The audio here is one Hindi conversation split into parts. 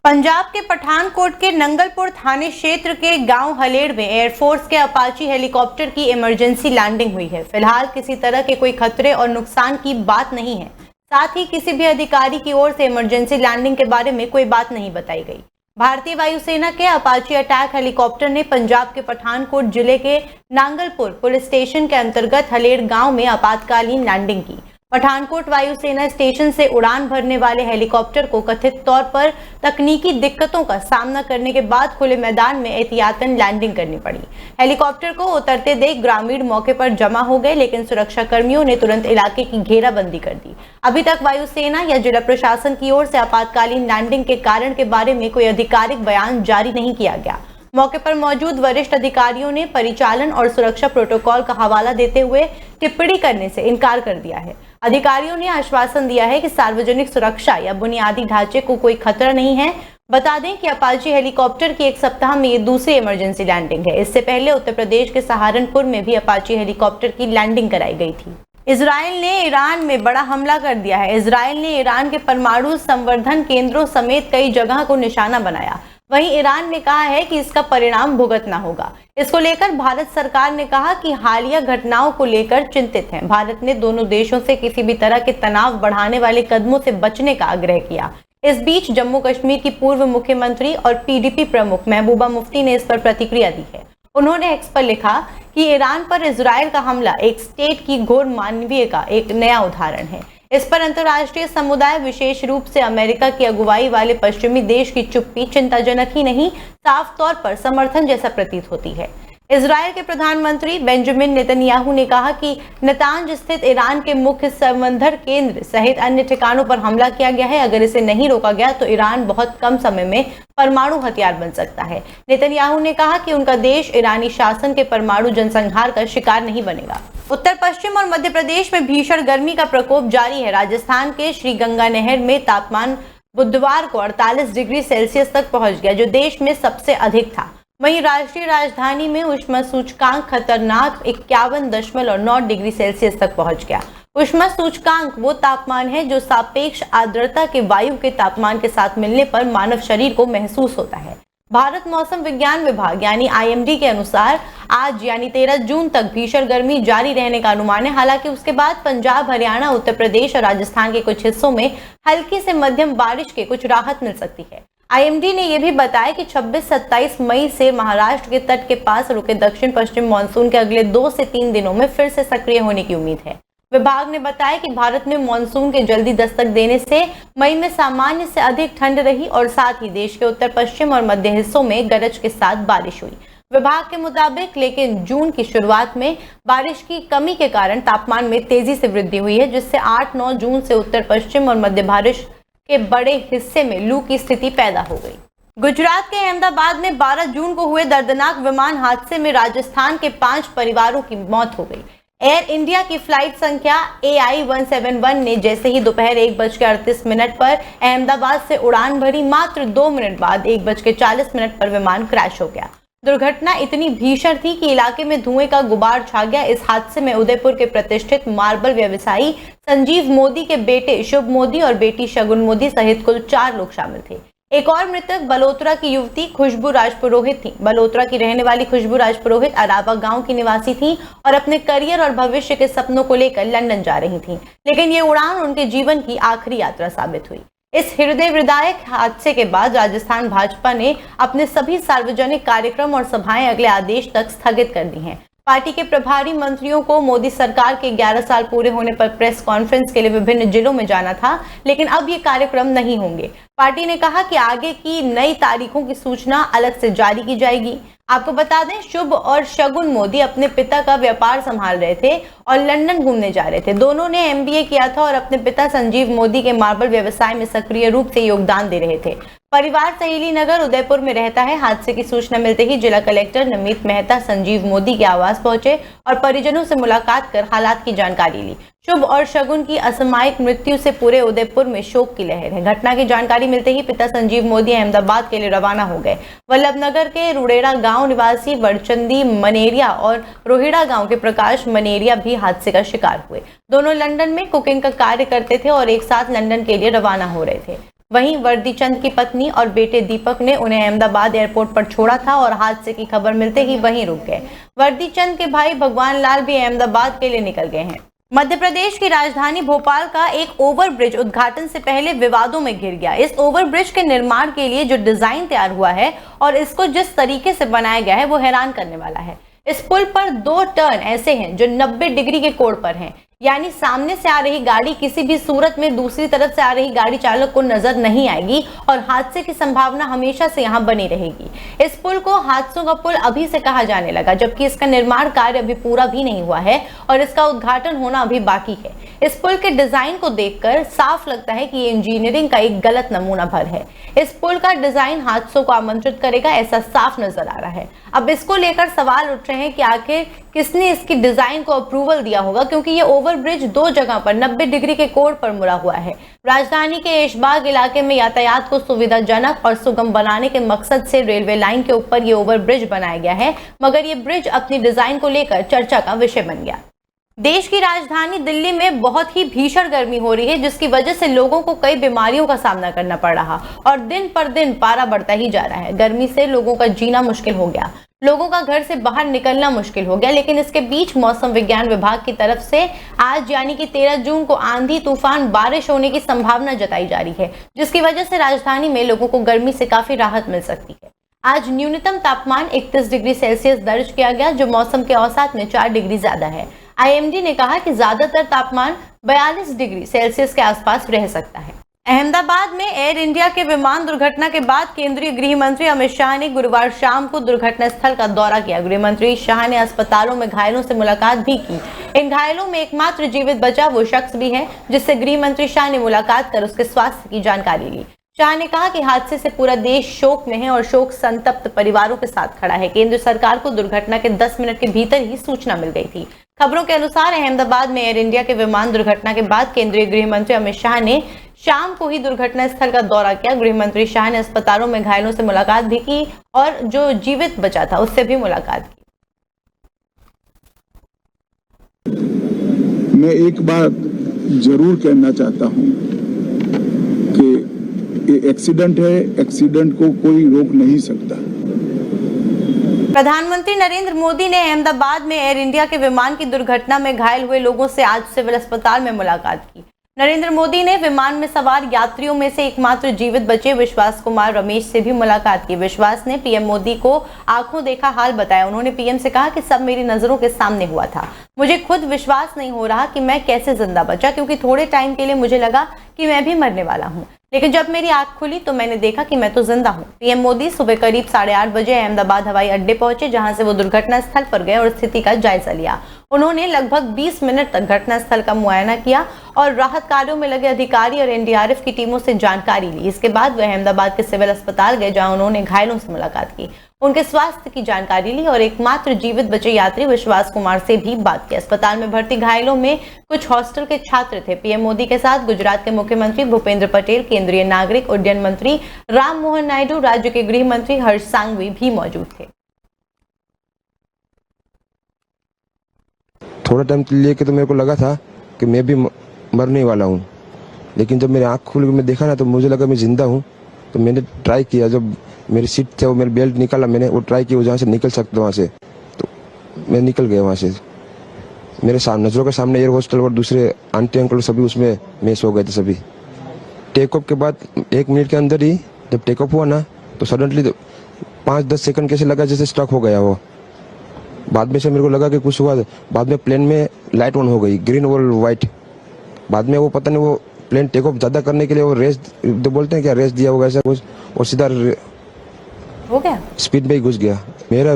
पंजाब के पठानकोट के नंगलपुर थाने क्षेत्र के गांव हलेड़ में एयरफोर्स के अपाची हेलीकॉप्टर की इमरजेंसी लैंडिंग हुई है। फिलहाल किसी तरह के कोई खतरे और नुकसान की बात नहीं है। साथ ही किसी भी अधिकारी की ओर से इमरजेंसी लैंडिंग के बारे में कोई बात नहीं बताई गई। भारतीय वायुसेना के अपाची अटैक हेलीकॉप्टर ने पंजाब के पठानकोट जिले के नांगलपुर पुलिस स्टेशन के अंतर्गत हलेड़ गांव में आपातकालीन लैंडिंग की। पठानकोट वायुसेना स्टेशन से उड़ान भरने वाले हेलीकॉप्टर को कथित तौर पर तकनीकी दिक्कतों का सामना करने के बाद खुले मैदान में एहतियातन लैंडिंग करनी पड़ी। हेलीकॉप्टर को उतरते देख ग्रामीण मौके पर जमा हो गए, लेकिन सुरक्षा कर्मियों ने तुरंत इलाके की घेराबंदी कर दी। अभी तक वायुसेना या जिला प्रशासन की ओर से आपातकालीन लैंडिंग के कारण के बारे में कोई आधिकारिक बयान जारी नहीं किया गया। मौके पर मौजूद वरिष्ठ अधिकारियों ने परिचालन और सुरक्षा प्रोटोकॉल का हवाला देते हुए टिप्पणी करने से इनकार कर दिया है। अधिकारियों ने आश्वासन दिया है कि सार्वजनिक सुरक्षा या बुनियादी ढांचे को कोई खतरा नहीं है। बता दें कि अपाची हेलीकॉप्टर की एक सप्ताह में ये दूसरी इमरजेंसी लैंडिंग है। इससे पहले उत्तर प्रदेश के सहारनपुर में भी अपाची हेलीकॉप्टर की लैंडिंग कराई गई थी। इजराइल ने ईरान में बड़ा हमला कर दिया है। इजराइल ने ईरान के परमाणु संवर्धन केंद्रों समेत कई जगह को निशाना बनाया। वहीं ईरान ने कहा है कि इसका परिणाम भुगतना होगा। इसको लेकर भारत सरकार ने कहा कि हालिया घटनाओं को लेकर चिंतित है। भारत ने दोनों देशों से किसी भी तरह के तनाव बढ़ाने वाले कदमों से बचने का आग्रह किया। इस बीच जम्मू कश्मीर की पूर्व मुख्यमंत्री और पीडीपी प्रमुख महबूबा मुफ्ती ने इस पर प्रतिक्रिया दी है। उन्होंने एक्स पर लिखा कि ईरान पर इजराइल का हमला एक स्टेट की घोर मानवीय का एक नया उदाहरण है। इस पर अंतर्राष्ट्रीय समुदाय, विशेष रूप से अमेरिका की अगुवाई वाले पश्चिमी देश की चुप्पी चिंताजनक ही नहीं, साफ तौर पर समर्थन जैसा प्रतीत होती है। इजराइल के प्रधानमंत्री बेंजामिन नेतन्याहू ने कहा कि नतांज स्थित ईरान के मुख्य संवर्धन केंद्र सहित अन्य ठिकानों पर हमला किया गया है। अगर इसे नहीं रोका गया तो ईरान बहुत कम समय में परमाणु हथियार बन सकता है। नेतन्याहू ने कहा कि उनका देश ईरानी शासन के परमाणु जनसंहार का शिकार नहीं बनेगा। उत्तर पश्चिम और मध्य प्रदेश में भीषण गर्मी का प्रकोप जारी है। राजस्थान के श्रीगंगानहर में तापमान बुधवार को 48 डिग्री सेल्सियस तक पहुंच गया, जो देश में सबसे अधिक था। वहीं राष्ट्रीय राजधानी में ऊष्मा सूचकांक खतरनाक 51.9 डिग्री सेल्सियस तक पहुंच गया। ऊष्मा सूचकांक वो तापमान है जो सापेक्ष आर्द्रता के वायु के तापमान के साथ मिलने पर मानव शरीर को महसूस होता है। भारत मौसम विज्ञान विभाग यानी IMD के अनुसार आज यानी 13 जून तक भीषण गर्मी जारी रहने का अनुमान है। हालांकि उसके बाद पंजाब, हरियाणा, उत्तर प्रदेश और राजस्थान के कुछ हिस्सों में हल्की से मध्यम बारिश के कुछ राहत मिल सकती है। IMD ने यह भी बताया कि 26-27 मई से महाराष्ट्र के तट के पास रुके दक्षिण पश्चिम मानसून के अगले 2 से 3 दिनों में फिर से सक्रिय होने की उम्मीद है। विभाग ने बताया कि भारत में मानसून के जल्दी दस्तक देने से मई में सामान्य से अधिक ठंड रही और साथ ही देश के उत्तर पश्चिम और मध्य हिस्सों में गरज के साथ बारिश हुई। विभाग के मुताबिक लेकिन जून की शुरुआत में बारिश की कमी के कारण तापमान में तेजी से वृद्धि हुई है, जिससे 8-9 जून से उत्तर पश्चिम और मध्य भारत के बड़े हिस्से में लू की स्थिति पैदा हो गई। गुजरात के अहमदाबाद में 12 जून को हुए दर्दनाक विमान हादसे में राजस्थान के 5 परिवारों की मौत हो गई। एयर इंडिया की फ्लाइट संख्या AI-171 ने जैसे ही दोपहर 1:38 पर अहमदाबाद से उड़ान भरी, मात्र 2 मिनट बाद 1:40 पर विमान क्रैश हो गया। दुर्घटना इतनी भीषण थी कि इलाके में धुएं का गुबार छा गया। इस हादसे में उदयपुर के प्रतिष्ठित मार्बल व्यवसायी संजीव मोदी के बेटे शुभ मोदी और बेटी शगुन मोदी सहित कुल 4 लोग शामिल थे। एक और मृतक बलोत्रा की युवती खुशबू राजपुरोहित थी। बलोत्रा की रहने वाली खुशबू राजपुरोहित अरावा गांव की निवासी थी और अपने करियर और भविष्य के सपनों को लेकर लंदन जा रही थी, लेकिन ये उड़ान उनके जीवन की आखिरी यात्रा साबित हुई। इस हृदय विदारक हादसे के बाद राजस्थान भाजपा ने अपने सभी सार्वजनिक कार्यक्रम और सभाएं अगले आदेश तक स्थगित कर दी हैं। पार्टी के प्रभारी मंत्रियों को मोदी सरकार के 11 साल पूरे होने पर प्रेस कॉन्फ्रेंस के लिए विभिन्न जिलों में जाना था, लेकिन अब ये कार्यक्रम नहीं होंगे। पार्टी ने कहा कि आगे की नई तारीखों की सूचना अलग से जारी की जाएगी। आपको बता दें, शुभ और शगुन मोदी अपने पिता का व्यापार संभाल रहे थे और लंदन घूमने जा रहे थे। दोनों ने MBA किया था और अपने पिता संजीव मोदी के मार्बल व्यवसाय में सक्रिय रूप से योगदान दे रहे थे। परिवार सहेली नगर उदयपुर में रहता है। हादसे की सूचना मिलते ही जिला कलेक्टर नमित मेहता संजीव मोदी के आवास पहुंचे और परिजनों से मुलाकात कर हालात की जानकारी ली। शुभ और शगुन की असामयिक मृत्यु से पूरे उदयपुर में शोक की लहर है। घटना की जानकारी मिलते ही पिता संजीव मोदी अहमदाबाद के लिए रवाना हो गए। वल्लभनगर के रुड़ेड़ा गांव निवासी वरचंदी मनेरिया और रोहिड़ा गांव के प्रकाश मनेरिया भी हादसे का शिकार हुए। दोनों लंदन में कुकिंग का कार्य करते थे और एक साथ लंदन के लिए रवाना हो रहे थे। वहीं वर्दीचंद की पत्नी और बेटे दीपक ने उन्हें अहमदाबाद एयरपोर्ट पर छोड़ा था और हादसे की खबर मिलते ही वहीं रुक गए। वर्दीचंद के भाई भगवान लाल भी अहमदाबाद के लिए निकल गए हैं। मध्य प्रदेश की राजधानी भोपाल का एक ओवरब्रिज उद्घाटन से पहले विवादों में घिर गया। इस ओवरब्रिज के निर्माण के लिए जो डिजाइन तैयार हुआ है और इसको जिस तरीके से बनाया गया है वो हैरान करने वाला है। इस पुल पर 2 टर्न ऐसे हैं जो 90 डिग्री के कोण पर हैं, यानी सामने से आ रही गाड़ी किसी भी सूरत में दूसरी तरफ से आ रही गाड़ी चालक को नजर नहीं आएगी और हादसे की संभावना हमेशा से यहाँ बनी रहेगी। इस पुल को हादसों का पुल अभी से कहा जाने लगा, जबकि इसका निर्माण कार्य अभी पूरा भी नहीं हुआ है और इसका उद्घाटन होना अभी बाकी है। इस पुल के डिजाइन को देखकर साफ लगता है कि ये इंजीनियरिंग का एक गलत नमूना भर है। इस पुल का डिजाइन हादसों को आमंत्रित करेगा, ऐसा साफ नजर आ रहा है। अब इसको लेकर सवाल उठ रहे हैं कि आखिर किसने इसकी डिजाइन को अप्रूवल दिया होगा, क्योंकि ये ओवरब्रिज 2 जगह पर 90 डिग्री के कोण पर मुड़ा हुआ है। राजधानी के ऐशबाग इलाके में यातायात को सुविधाजनक और सुगम बनाने के मकसद से रेलवे लाइन के ऊपर ये ओवरब्रिज बनाया गया है, मगर ये ब्रिज अपनी डिजाइन को लेकर चर्चा का विषय बन गया। देश की राजधानी दिल्ली में बहुत ही भीषण गर्मी हो रही है, जिसकी वजह से लोगों को कई बीमारियों का सामना करना पड़ रहा और दिन पर दिन पारा बढ़ता ही जा रहा है। गर्मी से लोगों का जीना मुश्किल हो गया, लोगों का घर से बाहर निकलना मुश्किल हो गया। लेकिन इसके बीच मौसम विज्ञान विभाग की तरफ से आज यानी कि 13 जून को आंधी तूफान बारिश होने की संभावना जताई जा रही है, जिसकी वजह से राजधानी में लोगों को गर्मी से काफी राहत मिल सकती है। आज न्यूनतम तापमान 31 डिग्री सेल्सियस दर्ज किया गया, जो मौसम के औसत में 4 डिग्री ज्यादा है। IMD ने कहा कि ज्यादातर तापमान 42 डिग्री सेल्सियस के आसपास रह सकता है। अहमदाबाद में एयर इंडिया के विमान दुर्घटना के बाद केंद्रीय गृह मंत्री अमित शाह ने गुरुवार शाम को दुर्घटना स्थल का दौरा किया। गृह मंत्री शाह ने अस्पतालों में घायलों से मुलाकात भी की। इन घायलों में एकमात्र जीवित बचा वो शख्स भी है जिससे गृह मंत्री शाह ने मुलाकात कर उसके स्वास्थ्य की जानकारी ली। शाह ने कहा कि हादसे से पूरा देश शोक में है और शोक संतप्त परिवारों के साथ खड़ा है। केंद्र सरकार को दुर्घटना के 10 मिनट के भीतर ही सूचना मिल गई थी। खबरों के अनुसार अहमदाबाद में एयर इंडिया के विमान दुर्घटना के बाद केंद्रीय गृह मंत्री अमित शाह ने शाम को ही दुर्घटना स्थल का दौरा किया। गृह मंत्री शाह ने अस्पतालों में घायलों से मुलाकात भी की और जो जीवित बचा था उससे भी मुलाकात की। मैं एक बात जरूर कहना चाहता हूं कि ये एक्सीडेंट है, एक्सीडेंट को कोई रोक नहीं सकता। प्रधानमंत्री नरेंद्र मोदी ने अहमदाबाद में एयर इंडिया के विमान की दुर्घटना में घायल हुए लोगों से आज सिविल अस्पताल में मुलाकात की। नरेंद्र मोदी ने विमान में सवार यात्रियों में से एकमात्र जीवित बचे विश्वास कुमार रमेश से भी मुलाकात की। विश्वास ने पीएम मोदी को आंखों देखा हाल बताया। उन्होंने पीएम से कहा कि सब मेरी नजरों के सामने हुआ था, मुझे खुद विश्वास नहीं हो रहा कि मैं कैसे जिंदा बचा, क्योंकि थोड़े टाइम के लिए मुझे लगा कि मैं भी मरने वाला हूँ, लेकिन जब मेरी आंख खुली तो मैंने देखा कि मैं तो जिंदा हूँ। पीएम मोदी सुबह करीब 8:30 बजे अहमदाबाद हवाई अड्डे पहुंचे, जहां से वो दुर्घटना स्थल पर गए और स्थिति का जायजा लिया। उन्होंने लगभग 20 मिनट तक घटना स्थल का मुआयना किया और राहत कार्यों में लगे अधिकारी और एनडीआरएफ की टीमों से जानकारी ली। इसके बाद वे अहमदाबाद के सिविल अस्पताल गए, जहां उन्होंने घायलों से मुलाकात की, उनके स्वास्थ्य की जानकारी ली और एकमात्र जीवित बचे यात्री विश्वास कुमार से भी बात की। अस्पताल में भर्ती घायलों में कुछ हॉस्टल के छात्र थे। पीएम मोदी के साथ गुजरात के मुख्यमंत्री भूपेंद्र पटेल, केंद्रीय नागरिक उड्डयन मंत्री राम मोहन नायडू, राज्य के गृह मंत्री हर्ष सांघवी भी मौजूद थे। थोड़ा टाइम लेके तो मेरे को लगा था कि मैं भी मरने वाला हूँ, लेकिन जब मेरी आँख खुल के मैं देखा ना तो मुझे लगा मैं जिंदा हूँ। तो मैंने ट्राई किया, जब मेरी सीट थे वो मेरी बेल्ट निकाला, मैंने वो ट्राई किया जहाँ से निकल सकता वहाँ से, तो मैं निकल गया वहाँ से। मेरे सामने नजरों के सामने एयर होस्टल और दूसरे आंटी अंकल सभी उसमें मैच हो गए थे सभी। टेक ऑफ के बाद 1 मिनट के अंदर ही जब टेक ऑफ हुआ ना तो सडनली 5-10 सेकंड कैसे लगा जैसे स्ट्रक हो गया वो। बाद में से मेरे को लगा कि कुछ हुआ। बाद में प्लेन में लाइट ऑन हो गई, ग्रीन और वाइट। बाद में वो पता नहीं वो प्लेन टेक ऑफ ज्यादा करने के लिए वो रेस तो बोलते हैं क्या, रेस दिया होगा ऐसा कुछ, और सीधा हो गया, स्पीड में ही घुस गया।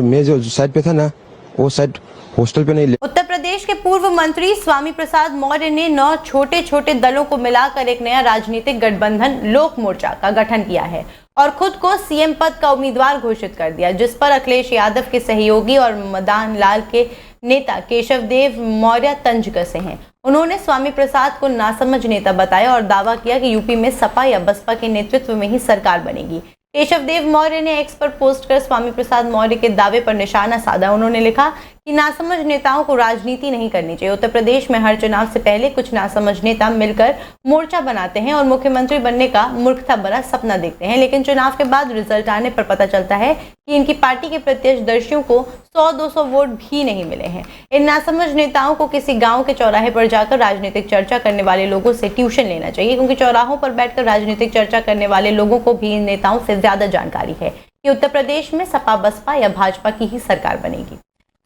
मैं जो साइड पे था ना वो साइड हॉस्टल पे नहीं। उत्तर प्रदेश के पूर्व मंत्री स्वामी प्रसाद मौर्य ने 9 छोटे छोटे दलों को मिलाकर एक नया राजनीतिक गठबंधन लोक मोर्चा का गठन किया है और खुद को सीएम पद का उम्मीदवार घोषित कर दिया, जिस पर अखिलेश यादव के सहयोगी और मदन लाल के नेता केशव देव मौर्य तंज कसे हैं। उन्होंने स्वामी प्रसाद को नासमझ नेता बताया और दावा किया कि यूपी में सपा या बसपा के नेतृत्व में ही सरकार बनेगी। केशव देव मौर्य ने एक्स पर पोस्ट कर स्वामी प्रसाद मौर्य के दावे पर निशाना साधा। उन्होंने लिखा कि कि नासमझ नेताओं को राजनीति नहीं करनी चाहिए। उत्तर प्रदेश में हर चुनाव से पहले कुछ नासमझ नेता मिलकर मोर्चा बनाते हैं और मुख्यमंत्री बनने का मूर्खता भरा सपना देखते हैं, लेकिन चुनाव के बाद रिजल्ट आने पर पता चलता है कि इनकी पार्टी के प्रत्यक्षदर्शियों को 100-200 वोट भी नहीं मिले हैं। इन नासमझ नेताओं को किसी गांव के चौराहे पर जाकर राजनीतिक चर्चा करने वाले लोगों से ट्यूशन लेना चाहिए, क्योंकि चौराहों पर बैठकर राजनीतिक चर्चा करने वाले लोगों को भी इन नेताओं से ज्यादा जानकारी है कि उत्तर प्रदेश में सपा बसपा या भाजपा की ही सरकार बनेगी।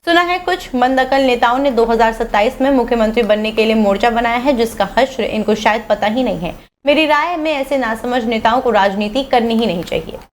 सुना है कुछ मंदअकल नेताओं ने 2027 में मुख्यमंत्री बनने के लिए मोर्चा बनाया है, जिसका हश्र इनको शायद पता ही नहीं है। मेरी राय में ऐसे नासमझ नेताओं को राजनीति करनी ही नहीं चाहिए।